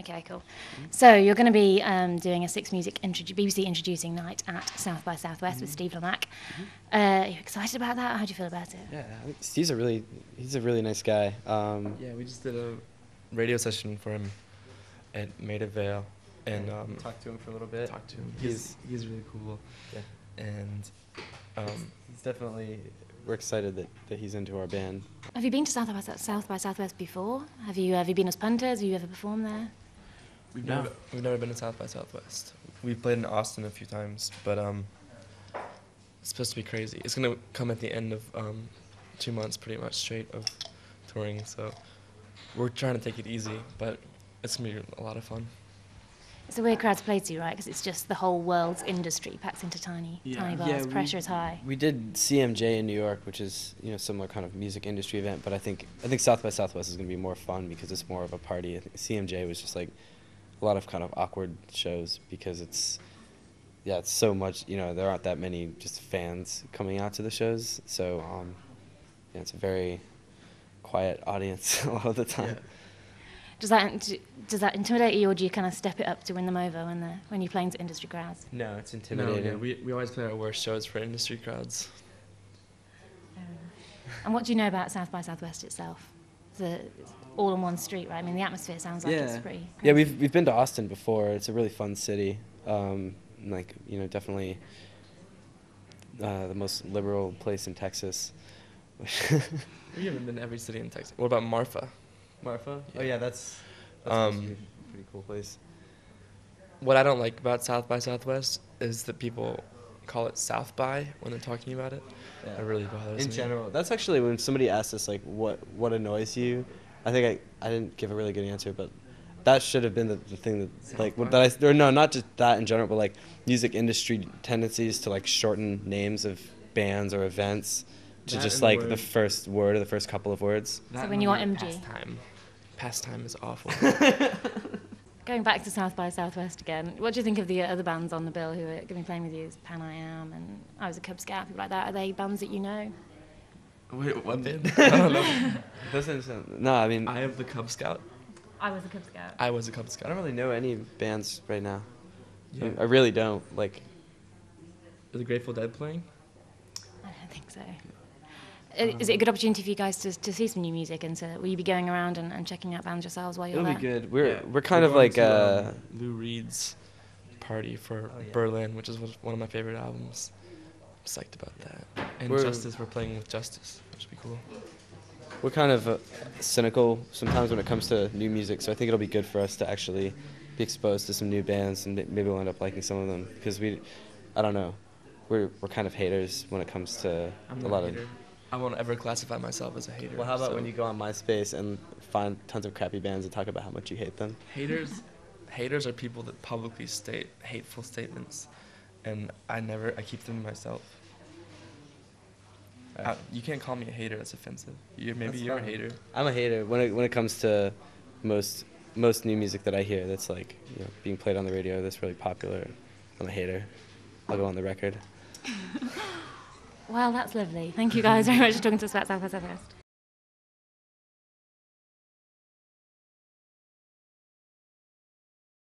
Okay, cool. So you're going to be doing a BBC Introducing Night at South by Southwest with Steve Lamacq. Are you excited about that? How do you feel about it? Yeah, Steve's he's a really nice guy. Yeah, we just did a radio session for him at Maida Vale, and talked to him for a little bit. talked to him. He's really cool. Yeah. And He's definitely, we're excited that he's into our band. Have you been to South by Southwest before? Have you been as punters? Have you ever performed there? we've No. never been to South by Southwest. We've played in Austin a few times, but it's supposed to be crazy. It's gonna come at the end of 2 months, pretty much straight of touring. So we're trying to take it easy, but it's gonna be a lot of fun. It's a weird crowd to play to, right? Because it's just the whole world's industry packed into tiny bars. Yeah, Pressure is high. We did CMJ in New York, which is similar kind of music industry event, but I think South by Southwest is going to be more fun because it's more of a party. I think CMJ was just like a lot of kind of awkward shows because it's so much. There aren't that many just fans coming out to the shows, so it's a very quiet audience a lot of the time. Yeah. Does that intimidate you, or do you kind of step it up to win them over when you're playing to industry crowds? No, it's No, intimidating. yeah, we always play our worst shows for industry crowds. And what do you know about South by Southwest itself? It's all on one street, right? I mean, the atmosphere sounds like it's pretty. Yeah, we've been to Austin before. It's a really fun city. Definitely the most liberal place in Texas. We haven't been to every city in Texas. What about Marfa? Marfa? Yeah. Oh yeah, that's Um, a pretty cool place. What I don't like about South by Southwest is that people call it South by when they're talking about it. Yeah. It really bothers me. In general, that's actually when somebody asked us like what annoys you. I think I didn't give a really good answer, but that should have been the thing not just that in general, but like music industry tendencies to like shorten names of bands or events to That just and like word. the first word or the first couple of words. So That when you and want MG. Pastime is awful. Going back to South by Southwest again, what do you think of the other bands on the bill who are going to be playing with you? Pan I Am and I Was a Cub Scout, people like that. Are they bands that you know? Wait, what band? I don't know. Doesn't sound, no, I mean I have the Cub Scout. I Was a Cub Scout. I was a Cub I Scout. don't really know any bands right now. Yeah. I really don't. Like, Are the Grateful Dead playing? I don't think so. Is it a good opportunity for you guys to see some new music and will you be going around and checking out bands yourselves while you're it'll there? be good. We're kind We're of going like to, Lou Reed's party for Oh, yeah. Berlin, which is one of my favorite albums. I'm psyched about that. And We're- Justice, we're playing with Justice, which would be cool. we're kind of cynical sometimes when it comes to new music, so I think it'll be good for us to actually be exposed to some new bands, and maybe we'll end up liking some of them because I don't know, we're kind of haters when it comes to I'm a not lot a hater. I won't ever classify myself as a hater. Well, how about so- when you go on MySpace and find tons of crappy bands and talk about how much you hate them? Haters are people that publicly state hateful statements, and I keep them to myself. You can't call me a hater. That's offensive. Maybe you're a hater. I'm a hater when it comes to most new music that I hear that's like being played on the radio that's really popular. I'm a hater. I'll go on the record. Well, that's lovely. Thank you guys very much for talking to us about South by Southwest.